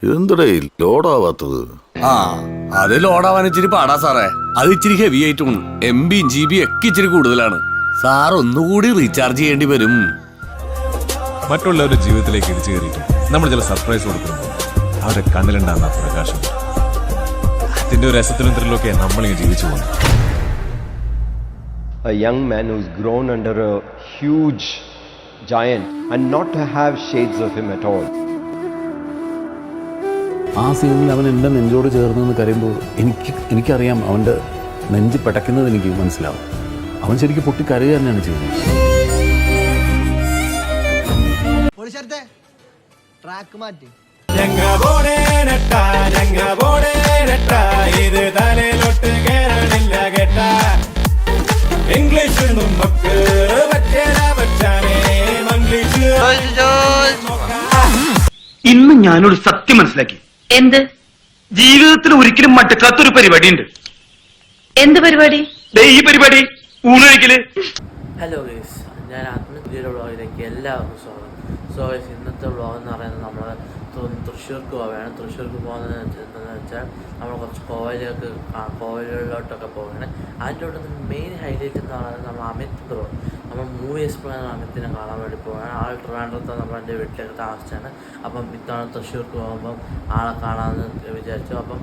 എന്തിടേ ലോഡാവാത്തത്? ആ അത് ലോഡാവാൻ ഇച്ചിരി പാടാ സാറേ. അത് ഇച്ചിരി ഹെവി ആയിട്ടും MB GB ഒക്കെ ഇച്ചിരി കൂടുതലാണ്. സാർ ഒന്നുകൂടി റീചാർജ് ചെയ്യേണ്ടി വരും. മറ്റുള്ളവരുടെ ജീവിതത്തിലേക്ക് ഇടിച്ചു കയറിയിട്ട് നമ്മൾ ചില സർപ്രൈസ് കൊടുക്കുമ്പോൾ അവരുടെ കണ്ണിലുണ്ടാകുന്ന പ്രകാശം, അതിന്റെ ഒരു രസത്തിലും ത്രില്ലൊക്കെ നമ്മളിങ്ങനെ ജീവിച്ചു പോകുന്നു. A young man who's grown under a huge giant and not to have shades of him at all. ആ സീനിൽ അവൻ എൻ്റെ നെഞ്ചോട് ചേർന്ന് നിന്ന് കരയുമ്പോൾ എനിക്കറിയാം അവൻ്റെ നെഞ്ച് പെടയ്ക്കുന്നത് എനിക്ക് മനസ്സിലാവും. അവൻ ശരിക്കും പൊട്ടി കരയുക തന്നെയാണ് ചെയ്യുന്നത്. ഇന്ന് ഞാനൊരു സത്യം മനസ്സിലാക്കി. എന്ത്? ജീവിതത്തിൽ ഒരിക്കലും മടുക്കാത്തൊരു പരിപാടിയുണ്ട്. എന്ത് പരിപാടി? ഈ പരിപാടി ഊണൊഴിക്കല്. ഹലോ ഗൈസ്, ഞാൻ ആത്മഹത്യയുടെ വ്ളോഗിലേക്ക് എല്ലാവർക്കും സ്വാഗതം. സോ ഗൈസ്, ഇന്നത്തെ വ്ളോഗ് എന്ന് പറയുന്നത് നമ്മൾ തൃശ്ശൂർക്ക് പോവുകയാണ്. തൃശ്ശൂർക്ക് പോകുന്നത് എന്താണെന്ന് വെച്ചാൽ നമ്മൾ കുറച്ച് കോവിലുകളിലോട്ടൊക്കെ പോവുകയാണ്. അതിൻ്റെ കൂടെ മെയിൻ ഹൈലൈറ്റ് എന്ന് പറയുന്നത് നമ്മൾ അമിത് ബ്രോ, നമ്മൾ മൂവി എക്സ്പ്ലോർ അമിത്തിനെ കാണാൻ വേണ്ടി പോവുകയാണ്. ആൾ ട്രിവാൻഡ്രത്ത് നമ്മളെൻ്റെ വീട്ടിലേക്ക് താമസിച്ചാണ്. അപ്പം ഇത്തവണ തൃശ്ശൂർക്ക് പോകുമ്പം ആളെ കാണാമെന്ന് വിചാരിച്ചു. അപ്പം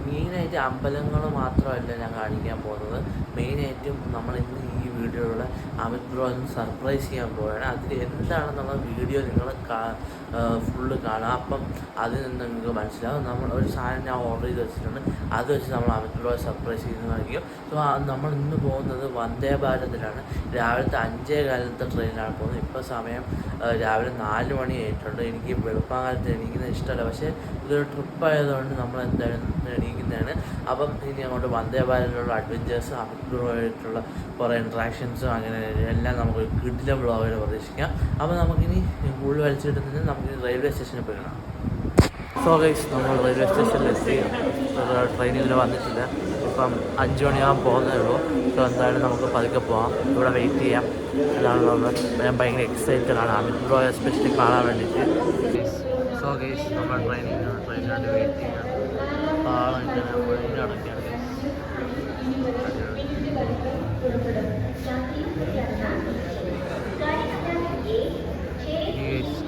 മെയിനായിട്ട് അമ്പലങ്ങൾ മാത്രമല്ല ഞാൻ കാണിക്കാൻ പോകുന്നത്. മെയിനായിട്ടും നമ്മൾ ഇന്ന് ഈ വീഡിയോയിലൂടെ അമിത് ബ്രോ ഒന്ന് സർപ്രൈസ് ചെയ്യാൻ പോവുകയാണ്. അതിൽ എന്താണെന്നുള്ള വീഡിയോ നിങ്ങൾ ഫുള്ള് കാണുക. അപ്പം അതിൽ നിന്ന് നിങ്ങൾക്ക് മനസ്സിലാവും. നമ്മൾ ഒരു സാധനം ഞാൻ ഓർഡർ ചെയ്ത് വെച്ചിട്ടുണ്ട്. അത് വെച്ച് നമ്മൾ അമിത് ബ്രോയെ സർപ്രൈസ് ചെയ്യുന്നതായിരിക്കും. സോ നമ്മൾ ഇന്ന് പോകുന്നത് വന്ദേ ഭാരതിലാണ്. രാവിലത്തെ 5:15 ട്രെയിനിലാണ് പോകുന്നത്. ഇപ്പോൾ സമയം രാവിലെ 4 മണി ആയിട്ടുണ്ട്. എനിക്ക് വെളുപ്പാങ്കാലത്ത് എണീക്കുന്നത് ഇഷ്ടമല്ല, പക്ഷേ ഇതൊരു ട്രിപ്പ് ആയതുകൊണ്ട് നമ്മൾ എന്തായാലും എണീക്കുന്നതാണ്. അപ്പം ഇനി അങ്ങോട്ട് വന്ദേ ഭാരതിലുള്ള അഡ്വഞ്ചേഴ്സും അമിത് ബ്രോയായിട്ടുള്ള കുറേ ഇൻട്രാക്ഷൻസും അങ്ങനെ എല്ലാം നമുക്ക് കിടിലം വ്ളോഗിൽ പ്രതീക്ഷിക്കാം. അപ്പോൾ നമുക്കിനി കൂടുതൽ വലിച്ചിട്ടുണ്ടെങ്കിൽ നമുക്കിനി റെയിൽവേ സ്റ്റേഷനിൽ പോയി കാണാം. സോ ഗൈസ്, നമ്മൾ റെയിൽവേ സ്റ്റേഷനിലെത്തി. ട്രെയിൻ ഇതിൽ വന്നിട്ടില്ല. ഇപ്പം 5 മണിയാകാൻ പോകുന്നേ ഉള്ളൂ. സോ എന്തായാലും നമുക്ക് പതുക്കെ പോകാം, ഇവിടെ വെയിറ്റ് ചെയ്യാം. ഇതാണ് ഞാൻ ഭയങ്കര എക്സൈറ്റഡ് ആണ് അമിത് ബ്രോ എസ്പെഷ്യലി കാണാൻ വേണ്ടിയിട്ട്. സോ ഗൈസ്, നമ്മൾ ട്രെയിനിനായിട്ട് വെയിറ്റ് ചെയ്യാം. ആളിങ്ങനെ ട്രെയിനടക്കുകയാണ്.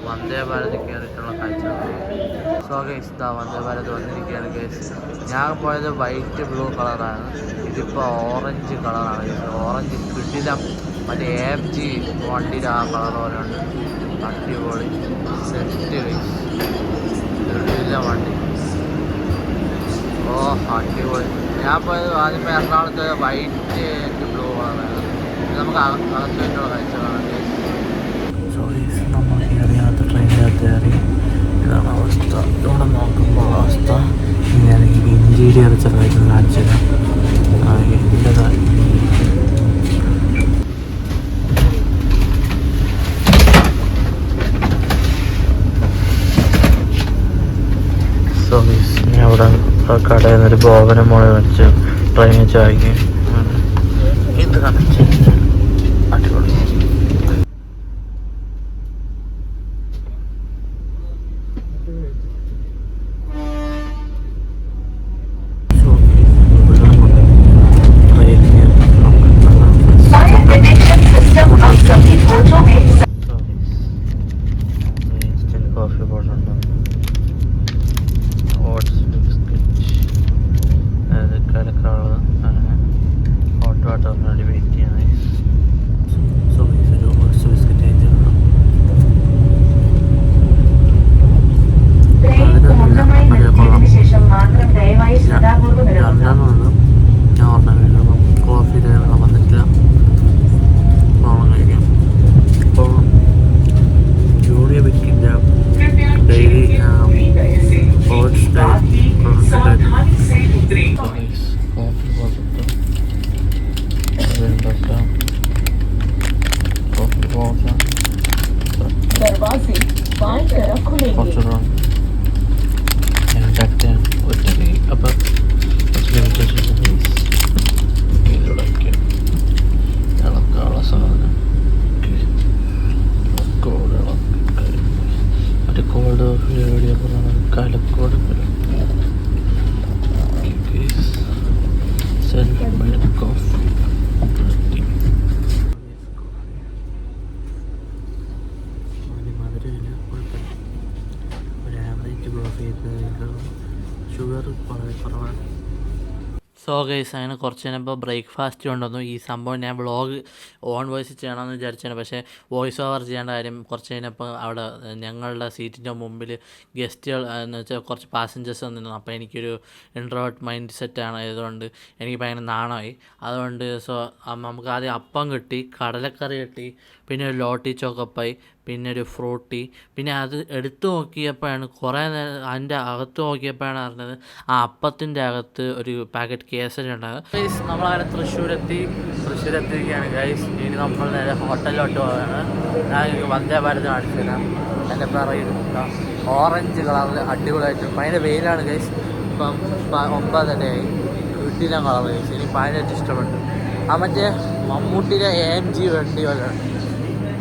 വന്ദേ ഭാരത് കയറിയിട്ടുള്ള കാഴ്ചകളാണ്. സോ ഗൈസ്, ഇതാ വന്ദേ ഭാരത് വന്നിരിക്കുകയാണ് ഗൈസ്. ഞാൻ പോയത് വൈറ്റ് ബ്ലൂ കളറാണ്, ഇതിപ്പോൾ ഓറഞ്ച് കളറാണ്. ഓറഞ്ച് കിടിലം, മറ്റേ AMG വണ്ടിയുടെ ആ കളർ പോലെ ഉണ്ട്. അടിപൊളി സെറ്റ് ഗൈസ്, കിടിലം വണ്ടി. ഓ അടിപൊളി. ഞാൻ പോയത് ആദ്യം എറണാകുളത്ത് വൈറ്റ് ബ്ലൂ കളറാണ്. ഇത് നമുക്ക് അകത്ത് വേണ്ടിയുള്ള കാഴ്ചകളാണ് ഗൈസ്. നമ്മൾ കയറിയാത്ത ട്രെയിനിനകത്ത് കയറി. ഇതാണ് അവസ്ഥ. ഇവിടെ നോക്കുമ്പോൾ അവസ്ഥ ഇങ്ങനെയാണെങ്കിൽ ഇൻറ്റീരിയർ ചെറുതായിട്ട് കാണിച്ചു തരാം. എൻ്റെതായി ഞാൻ അവിടെ കടയിൽ നിന്നൊരു ബോബനെ മോളെ വെച്ച് ട്രെയിൻ വെച്ച് വായിക്കും. ഇത് കാണിച്ചു അടിപൊളി. കോഫി പോട്ടുണ്ട്, ഓട്സ് ബിസ്ക്കറ്റ്, കലക്കാള്, അങ്ങനെ ഹോട്ട് വാട്ടറിന് വേണ്ടി വെയിറ്റ് ചെയ്യണം. സോ ഒരു ഓട്സ് ബിസ്ക്കറ്റ് കഴിച്ചിട്ടുണ്ട്. രണ്ടെണ്ണമുണ്ട്. ഞാൻ ഓർമ്മ വീണ്ടും കോഫി വന്നിട്ടില്ല. ഓണം കഴിക്കാം. ഇപ്പോൾ ജൂനിയർ ബിക്കിൻ്റെ ഡെയിലി ഓട്സ് കോഫി അപ്പം പാലക്കോട് സെൽഫ് കോഫി മധുരമില്ല, കുഴപ്പമില്ല. ഒരു ആവറേജ് കോഫി ഷുഗർ കുറവാണ്. സോ ഗൈസ് അങ്ങനെ കുറച്ച് നേരം ഇപ്പോൾ ബ്രേക്ക്ഫാസ്റ്റ് കൊണ്ടുവന്നു. ഈ സംഭവം ഞാൻ വ്ളോഗ് ഓൺ വോയിസ് ചെയ്യണമെന്ന് വിചാരിച്ചാണ്, പക്ഷേ വോയിസ് ഓവർ ചെയ്യേണ്ട കാര്യം കുറച്ച് കഴിഞ്ഞപ്പോൾ അവിടെ ഞങ്ങളുടെ സീറ്റിൻ്റെ മുമ്പിൽ ഗസ്റ്റുകൾ എന്ന് വെച്ചാൽ കുറച്ച് പാസഞ്ചേഴ്സ് വന്നിരുന്നു. അപ്പോൾ എനിക്കൊരു ഇൻട്രോവേർട്ട് മൈൻഡ് സെറ്റാണ് ആയതുകൊണ്ട് എനിക്ക് ഭയങ്കര നാണമായി. അതുകൊണ്ട് നമുക്ക് ആദ്യം അപ്പം കിട്ടി, കടലക്കറി കിട്ടി, പിന്നെ ഒരു ലോട്ടി ചോക്കപ്പായി, പിന്നെ ഒരു ഫ്രൂട്ടി. പിന്നെ അത് എടുത്തു നോക്കിയപ്പോഴാണ് കുറേ നേരം അതിൻ്റെ അകത്ത് നോക്കിയപ്പോഴാണ് അറിഞ്ഞത് ആ അപ്പത്തിൻ്റെ അകത്ത് ഒരു പാക്കറ്റ് കേസരി ഉണ്ടാകും. ഗൈസ് നമ്മളങ്ങനെ തൃശ്ശൂരെത്തിയിരിക്കുകയാണ് ഗൈസ്. ഇനി നമ്മൾ നേരെ ഹോട്ടലിലോട്ട് പോവുകയാണ്. ഞാൻ വന്ദേ ഭാരത് കാണിച്ചു തരാം. എൻ്റെ പറയും ഓറഞ്ച് കളറിൽ അടിപൊളിയായിട്ട് ഭയങ്കര വെയിലാണ് ഗൈസ്. ഇപ്പം 9:30 വീട്ടിലെ കളർ ഗൈസ്. എനിക്ക് ഭയങ്കരമായിട്ട് ഇഷ്ടപ്പെട്ടു. ആ മറ്റേ മമ്മൂട്ടിയുടെ AMG വണ്ടി പോലെ ഉണ്ട്.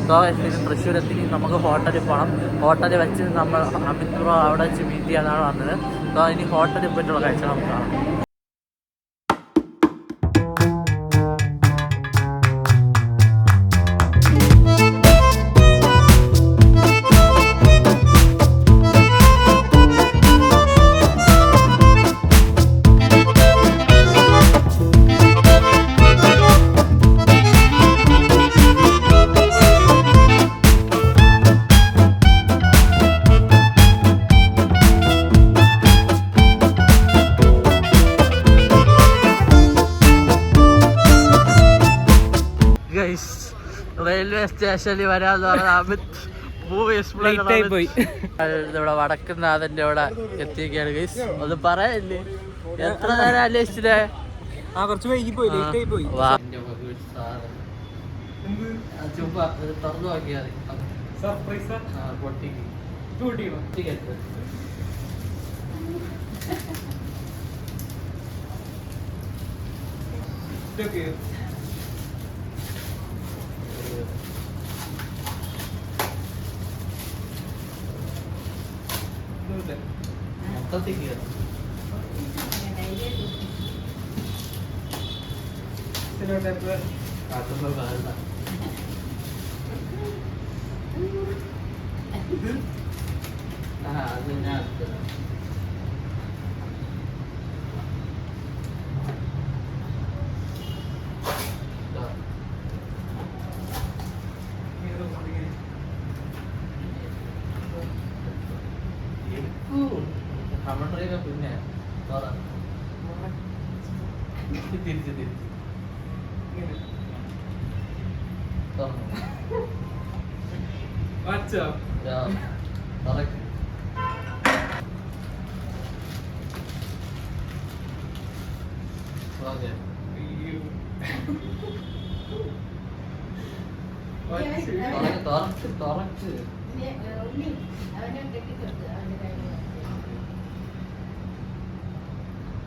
സോ പിന്നെ തൃശ്ശൂരെത്തി നമുക്ക് ഹോട്ടലിൽ പോകണം. ഹോട്ടലിൽ വെച്ച് നമ്മൾ അമിത് ബ്രോ അവിടെ വെച്ച് മീറ്റ് ചെയ്യാനാണ് വന്നത്. സോ ഇനി ഹോട്ടലിൽ പോയിട്ടുള്ള കാഴ്ച നമുക്ക് കാണാം. റെയിൽവേ സ്റ്റേഷനിൽ വരാന്ന് പറഞ്ഞ അമിത് പോയി. ഇവിടെ വടക്കുന്നാഥൻ്റെ ഇവിടെ എത്തിയൊക്കെയാണ് ഗൈസ്. ഒന്ന് പറയല്ലേ, എത്ര നേരം അന്വേഷിച്ചില്ലേ? കുറച്ച് വൈകി പോയി, ലേറ്റ് പോയി. തുറന്നു നോക്കിയാൽ മൊത്തത്തിൽ അത് ഞാൻ കമൻട്രിയൊക്കെ പിന്നെ തിരിച്ച് തുറച്ച്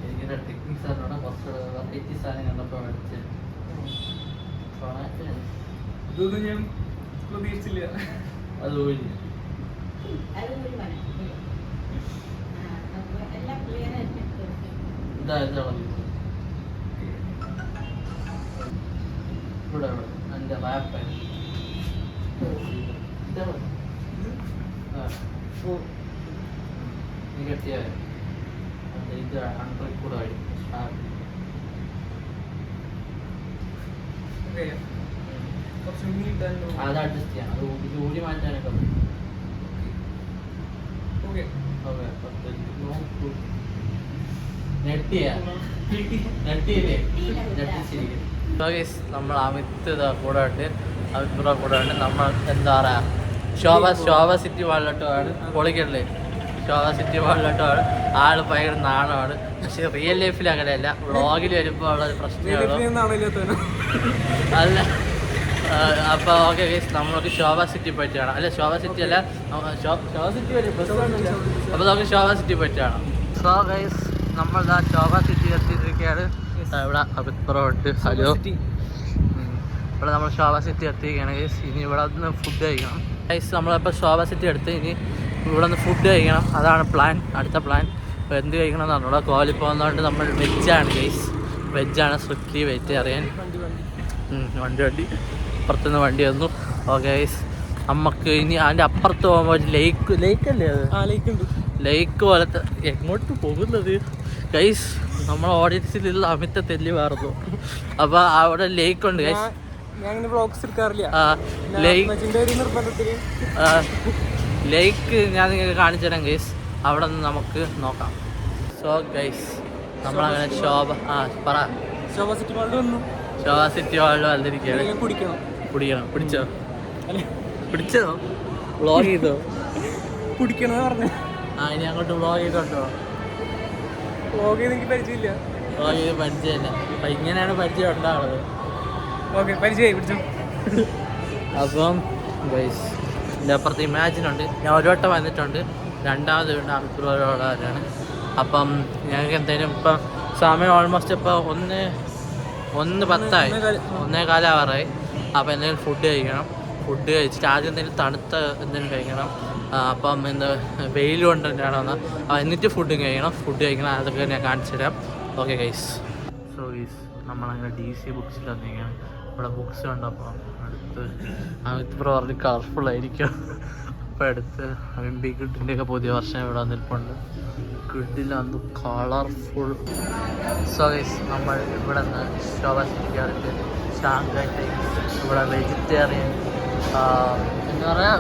എനിക്കൊരു ടെക്നിക്സ് ആണ് കുറച്ച് വെറൈറ്റി സാധനം കണ്ടപ്പോൾ മേടിച്ച് ഇതൊന്നും ഞാൻ പ്രതീക്ഷിച്ചില്ല. അത് പോയി. ഇതാ ഇവിടെ എൻ്റെ റാപ്പ് നീ കെട്ടിയ ഇത് 100 കൂടെ വഴി അത് അഡ്ജസ്റ്റ് ചെയ്യാം. അത് ഊരി മാറ്റാനൊക്കെ നമ്മൾ അമിത് കൂടെ ഉണ്ട്, അമിത് ബ്രോ കൂടെ ഉണ്ട്. നമ്മൾ എന്താ പറയുക ശോഭ സിറ്റി വാളിലോട്ടാണ് പൊളിക്കണ്ടേ. ശോഭ സിറ്റി വാളിലോട്ടാണ് ആള് ഭയങ്കര നാണമാണ്. പക്ഷെ റിയൽ ലൈഫിൽ അങ്ങനെയല്ല, വ്ളോഗിൽ വരുമ്പോൾ ഉള്ള പ്രശ്നമാണ്. അല്ല അപ്പോൾ ഓക്കെ ഗൈസ്, നമ്മൾക്ക് ശോഭ സിറ്റി പറ്റിയാണ്. അല്ല ശോഭ സിറ്റി അല്ല, ശോഭ സിറ്റി വരും ബസ്. അപ്പോൾ നമുക്ക് ശോഭ സിറ്റി പറ്റിയാണ്. സോ ഗൈസ് നമ്മൾ ശോഭ സിറ്റി എത്തിയിരിക്കുകയാണ്. ഇവിടെ അമിത് ബ്രോ ഉണ്ട്. ഹലോ, ഇവിടെ നമ്മൾ ശോഭ സിറ്റി എത്തിയിരിക്കുകയാണ് ഗൈസ്. ഇനി ഇവിടെ നിന്ന് ഫുഡ് കഴിക്കണം ഗൈസ്. നമ്മളിപ്പോൾ ശോഭ സിറ്റി എടുത്ത് ഇനി ഇവിടെ നിന്ന് ഫുഡ് കഴിക്കണം, അതാണ് പ്ലാൻ, അടുത്ത പ്ലാൻ. അപ്പോൾ എന്ത് കഴിക്കണം എന്ന് പറഞ്ഞോളൂ. കോലി പോകുന്നതുകൊണ്ട് നമ്മൾ വെജാണ് ഗൈസ്, വെജാണ്, സ്ട്രിക്റ്റ്ലി വെജിറ്റേറിയൻ. വണ്ടി അപ്പുറത്തുനിന്ന് വണ്ടി വന്നു. ഓക്കെ ഗൈസ്, നമുക്ക് ഇനി അതിൻ്റെ അപ്പുറത്ത് പോകുമ്പോൾ ഒരു ലേക്കല്ലേ അത്, ലേക്ക് പോലത്തെ. എങ്ങോട്ട് പോകുന്നത് ഗൈസ്? നമ്മളെ ഓഡിയൻസിലുള്ള അമിത തെല്ലി മാറുന്നു. അപ്പോൾ അവിടെ ലേക്ക് ഉണ്ട് ഗൈസ്. ലേക്ക് ഞാൻ നിങ്ങൾക്ക് കാണിച്ചു തരാം ഗൈസ്, അവിടെ നിന്ന് നമുക്ക് നോക്കാം. സോ ഗൈസ്, നമ്മളങ്ങനെ ശോഭ സിറ്റി മാളിൽ വന്നിരിക്കുകയാണ്. കുടിക്കണം. പിടിച്ചോ വ്ളോഗ് ചെയ്തോ? കുടിക്കണോ പറഞ്ഞു. ഇനി അങ്ങോട്ട് വ്ളോഗ് ചെയ്തോണ്ടോ? വ്ളോഗ് ചെയ്ത് എനിക്ക് പരിചയമില്ല. വ്ളോഗ് ചെയ്ത് പരിചയമില്ല. അപ്പം ഇങ്ങനെയാണ് പരിചയം ഉണ്ടാവുന്നത്. ഓക്കെ, പരിചയമായി പിടിച്ചോ. അപ്പം ഗൈസ്, എൻ്റെ അപ്പുറത്ത് ഇമാജിനുണ്ട്. ഞാൻ ഒരു വട്ടം വന്നിട്ടുണ്ട്, രണ്ടാമത് വീണ്ടും അമിത്രോടാണ്. അപ്പം ഞങ്ങൾക്ക് എന്തായാലും ഇപ്പം സമയം ഓൾമോസ്റ്റ് ഇപ്പോൾ 1:10 1:15 ആവാറായി. അപ്പോൾ എന്തെങ്കിലും ഫുഡ് കഴിക്കണം. ഫുഡ് കഴിച്ചിട്ട് ആദ്യം എന്തെങ്കിലും തണുത്ത എന്തെങ്കിലും കഴിക്കണം. അപ്പം എന്താ വെയിൽ കൊണ്ട് തന്നെയാണോ എന്നിട്ട് ഫുഡും കഴിക്കണം. ഫുഡ് കഴിക്കണം, അതൊക്കെ ഞാൻ കാണിച്ചു തരാം. Okay guys. സോ ഗൈസ്, നമ്മളങ്ങനെ DC ബുക്സിൽ വന്നിരിക്കുകയാണ്. ഇവിടെ ബുക്സ് കണ്ടപ്പോൾ അടുത്ത് അമിത്പ്രോ പറഞ്ഞ് കളർഫുള്ളായിരിക്കും. അപ്പോൾ അടുത്ത് ബി ഗുഡിൻ്റെ ഒക്കെ പുതിയ വർഷം ഇവിടെ വന്നിരിപ്പുണ്ട്. ഗുഡിലാന്ന് കളർഫുൾ. സോ ഗൈസ്, നമ്മൾ ഇവിടെ നിന്ന് ശോഭ സിറ്റിക്കാർക്ക് ഷാങ്കായ് ടൈംസ് ഇവിടെ വെജിറ്റേറിയൻ എന്താ പറയുക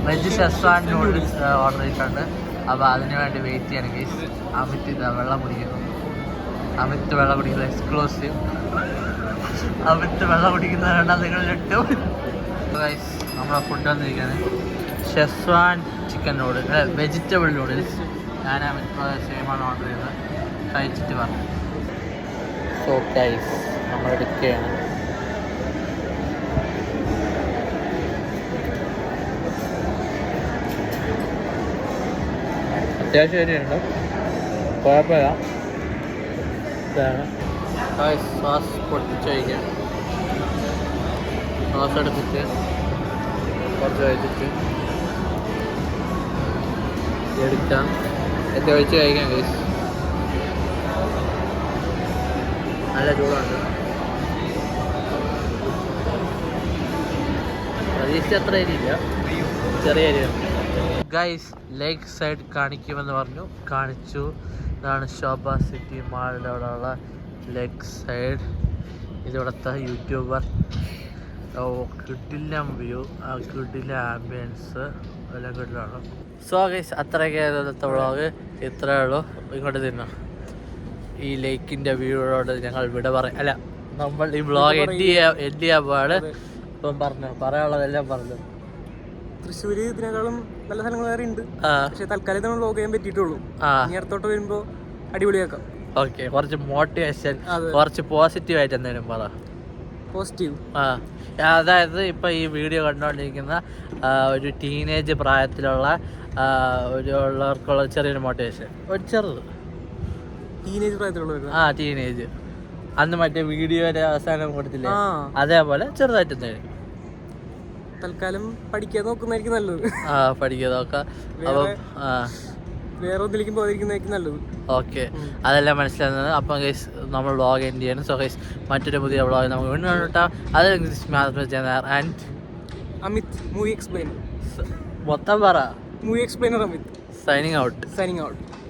വെജ് ഷെസ്വാൻ നൂഡിൽസ് ഓർഡർ ചെയ്തിട്ടുണ്ട്. അപ്പോൾ അതിന് വേണ്ടി വെയിറ്റ് ചെയ്യണം ഗൈസ്. അമിത് ഇതാ വെള്ളം കുടിക്കുന്നു. അമിത് വെള്ളം കുടിക്കുന്നത് എക്സ്ക്ലൂസീവ്. അമിത് വെള്ളം കുടിക്കുന്നത് വേണ്ട നിങ്ങൾ കിട്ടും ഗൈസ്. നമ്മളെ ഫുഡ് വന്നിരിക്കുന്നത് schezwan chicken noodles, vegetable noodles. ഞാൻ അമിത് സെയിമാണ് ഓർഡർ ചെയ്തത്. കഴിച്ചിട്ട് പറഞ്ഞു. സോ ഗൈസ്, നമ്മൾ എടുക്കുകയാണ്. അത്യാവശ്യം ശരിയുണ്ട്, കുഴപ്പമില്ല. ഇതാണ് സോസ് പൊട്ടിച്ച് കഴിക്കാം. സോസ് എടുത്തിട്ട് കുറച്ച് കഴിച്ചിട്ട് എടുക്കാം, എന്നിട്ട് ഒഴിച്ച് കഴിക്കാം ഗൈസ്. നല്ല ചൂടുണ്ട്. പ്രതീക്ഷിച്ച അത്ര അരിയില്ല, ചെറിയ അരിയാണ് ഗൈസ്. ലേക്ക് സൈഡ് കാണിക്കുമെന്ന് പറഞ്ഞു, കാണിച്ചു. ഇതാണ് ശോഭ സിറ്റി മാളിൻ്റെ അവിടെയുള്ള ലേക്ക് സൈഡ്. ഇതിവിടുത്തെ യൂട്യൂബർ. കിട്ടില്ല വ്യൂ, കിട്ടില്ല ആംബിയൻസ്, എല്ലാം കിട്ടിലാണ്. സോ ഗൈസ്, അത്രയൊക്കെ ഇന്നത്തെ വ്ളോഗ്. ഇത്രയേ ഉള്ളൂ. ഇങ്ങോട്ട് തിന്നോ. ഈ ലേക്കിൻ്റെ വ്യൂയോട് ഞങ്ങൾ വിട അല്ല, നമ്മൾ ഈ വ്ളോഗ് എൻഡ് ചെയ്യാൻ പാട്. ഇപ്പം പറയാനുള്ളതെല്ലാം പറഞ്ഞു. തൃശ്ശൂര് ഇതിനേക്കാളും നല്ല സ്ഥലങ്ങൾ വേറെ ഉണ്ട്, പക്ഷെ തൽക്കാലം നമ്മൾ വ്ളോഗ് ചെയ്യാൻ പറ്റിയിട്ടുള്ളൂ. ഇനി അടുത്തോട്ട് വരുമ്പോൾ അടിപൊളിയാക്കാം. ഓക്കെ, കുറച്ച് മോട്ടിവേഷൻ, കുറച്ച് പോസിറ്റീവ് ആയിട്ട് എന്തെങ്കിലും പറ. പോസിറ്റീവ് അതായത് ഇപ്പം ഈ വീഡിയോ കണ്ടുകൊണ്ടിരിക്കുന്ന ഒരു ടീനേജ് പ്രായത്തിലുള്ള ഉള്ളവർക്കുള്ള ചെറിയൊരു മോട്ടിവേഷൻ, ഒരു ചെറുത് ടീനേജ് പ്രായത്തിലുള്ളവർ. ടീനേജ് അന്ന് മറ്റേ വീഡിയോയുടെ അവസാനം കൊടുത്തില്ലേ, അതേപോലെ ചെറുതായിട്ട് എന്തെങ്കിലും. തൽക്കാലം പഠിക്കാൻ നോക്കുന്നതായിരിക്കും നല്ലത്. പഠിക്കാൻ നോക്കാം. അപ്പം വേറെ ഒന്നിലേക്കും പോയിരിക്കുന്നതായിരിക്കും നല്ലത്. ഓക്കെ, അതെല്ലാം മനസ്സിലാകുന്നത്. അപ്പം ഗൈസ്, നമ്മൾ വ്ളോഗ് എൻഡ് ചെയ്യണം. സോ ഗൈസ്, മറ്റൊരു പുതിയ വ്ളോഗ് നമുക്ക് വീണ്ടും കണ്ടിട്ടാം. അത് ആൻഡ് അമിത് മൂവി എക്സ്പ്ലെയിനർ. മൊത്തം പറ. Movie explainer Amit. Signing out.